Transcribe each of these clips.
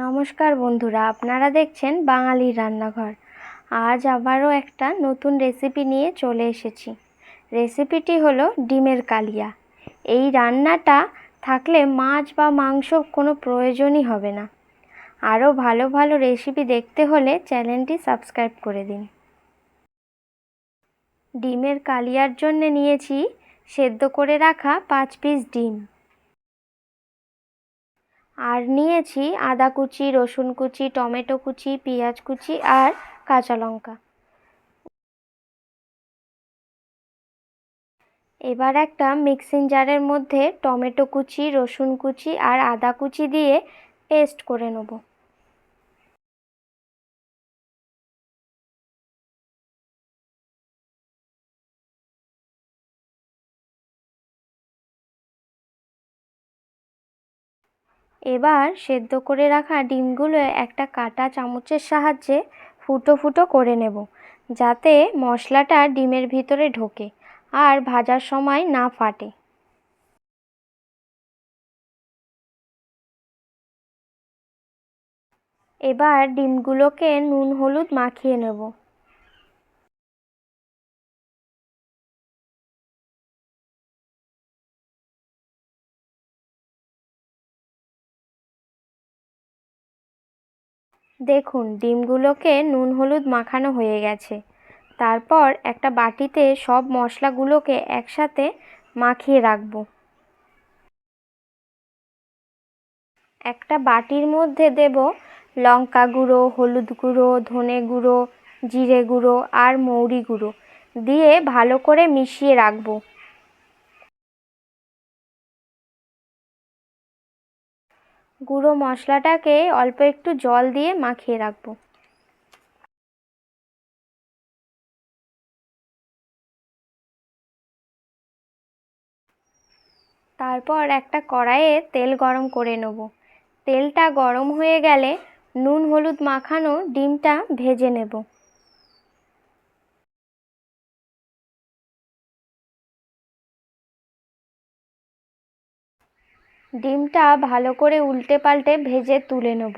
নমস্কার বন্ধুরা, আপনারা দেখছেন বাঙালির রান্নাঘর। আজ আবারও একটা নতুন রেসিপি নিয়ে চলে এসেছি। রেসিপিটি হলো ডিমের কালিয়া। এই রান্নাটা থাকলে মাছ বা মাংস কোনো প্রয়োজনই হবে না। আরও ভালো ভালো রেসিপি দেখতে হলে চ্যানেলটি সাবস্ক্রাইব করে দিন। ডিমের কালিয়ার জন্য নিয়েছি সেদ্ধ করে রাখা 5 পিস ডিম, আর নিয়েছি আদা কুচি, রসুন কুচি, টমেটো কুচি, পেঁয়াজ কুচি আর কাঁচা লঙ্কা। এবার একটা মিক্সিং জারের মধ্যে টমেটো কুচি, রসুন কুচি আর আদা কুচি দিয়ে পেস্ট করে নেব। এবার সেদ্ধ করে রাখা ডিমগুলো একটা কাঁটা চামচের সাহায্যে ফুটো ফুটো করে নেব, যাতে মশলাটা ডিমের ভিতরে ঢোকে আর ভাজার সময় না ফাটে। এবার ডিমগুলোকে নুন হলুদ মাখিয়ে নেব। দেখুন, ডিমগুলোকে নুন হলুদ মাখানো হয়ে গেছে। তারপর একটা বাটিতে সব মশলাগুলোকে একসাথে মাখিয়ে রাখবো। একটা বাটির মধ্যে দেব লঙ্কা গুঁড়ো, হলুদ গুঁড়ো, ধনে গুঁড়ো, জিরে গুঁড়ো আর মৌরি গুঁড়ো দিয়ে ভালো করে মিশিয়ে রাখবো। গুঁড়ো মশলাটাকে অল্প একটু জল দিয়ে মাখিয়ে রাখবো। তারপর একটা কড়াইয়ে তেল গরম করে নেব। তেলটা গরম হয়ে গেলে নুন হলুদ মাখানো ডিমটা ভেজে নেব। ডিমটা ভালো করে উল্টে পাল্টে ভেজে তুলে নেব।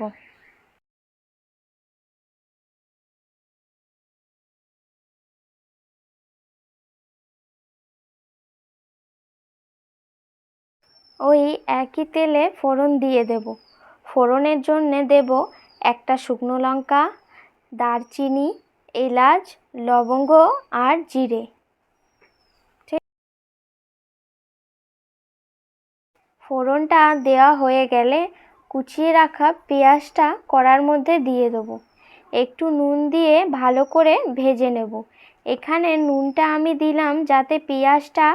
ওই একই তেলে ফোড়ন দিয়ে দেব। ফোড়নের জন্যে দেব একটা শুকনো লঙ্কা, দারচিনি, এলাচ, লবঙ্গ আর জিরে। ফোড়নটা দেওয়া হয়ে গেলে কুচিয়ে রাখা পেঁয়াজটা কড়ার মধ্যে দিয়ে দেবো। একটু নুন দিয়ে ভালো করে ভেজে নেব। এখানে নুনটা আমি দিলাম যাতে পেঁয়াজটা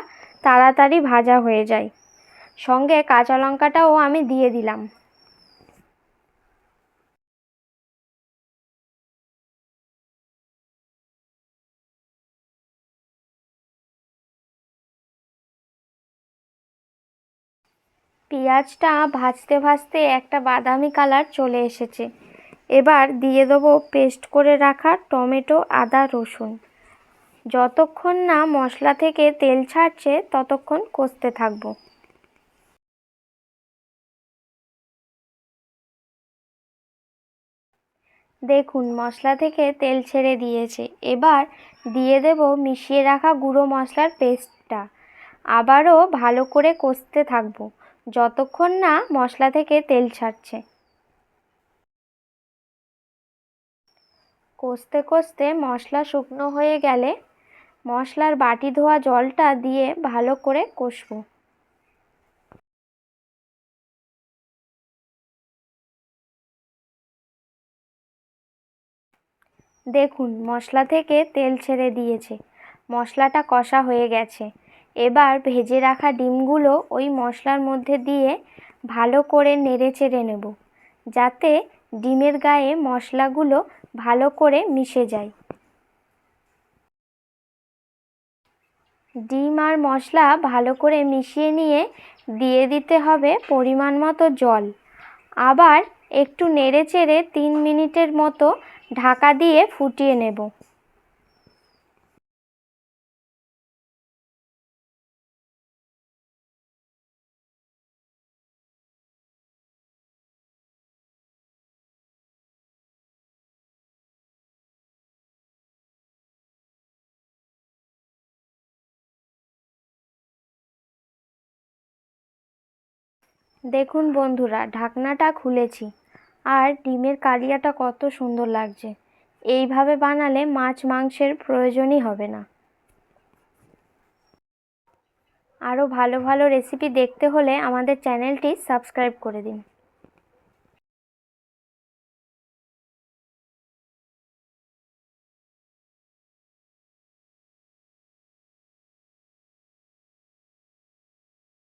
তাড়াতাড়ি ভাজা হয়ে যায়। সঙ্গে কাঁচা লঙ্কাটাও আমি দিয়ে দিলাম। পেঁয়াজটা ভাজতে ভাজতে একটা বাদামি কালার চলে এসেছে। এবার দিয়ে দেবো পেস্ট করে রাখা টমেটো, আদা, রসুন। যতক্ষণ না মশলা থেকে তেল ছাড়ছে ততক্ষণ কষতে থাকবো। দেখুন, মশলা থেকে তেল ছেড়ে দিয়েছে। এবার দিয়ে দেব মিশিয়ে রাখা গুঁড়ো মশলার পেস্টটা। আবারও ভালো করে কষতে থাকবো যতক্ষণ না মশলা থেকে তেল ছাড়ছে। কষতে কষতে মশলা শুকনো হয়ে গেলে মশলার বাটি ধোয়া জলটা দিয়ে ভালো করে কষবো। দেখুন, মশলা থেকে তেল ছেড়ে দিয়েছে, মশলাটা কষা হয়ে গেছে। এবার ভেজে রাখা ডিমগুলো ওই মশলার মধ্যে দিয়ে ভালো করে নেড়ে চেড়ে নেব, যাতে ডিমের গায়ে মশলাগুলো ভালো করে মিশে যায়। ডিম আর মশলা ভালো করে মিশিয়ে নিয়ে দিয়ে দিতে হবে পরিমাণ মতো জল। আবার একটু নেড়ে চেড়ে 3 মিনিটের মতো ঢাকা দিয়ে ফুটিয়ে নেব। দেখুন বন্ধুরা, ঢাকনাটা খুলেছি আর ডিমের কালিয়াটা কত সুন্দর লাগছে। এইভাবে বানালে মাছ মাংসের প্রয়োজনই হবে না। আরও ভালো ভালো রেসিপি দেখতে হলে আমাদের চ্যানেলটি সাবস্ক্রাইব করে দিন।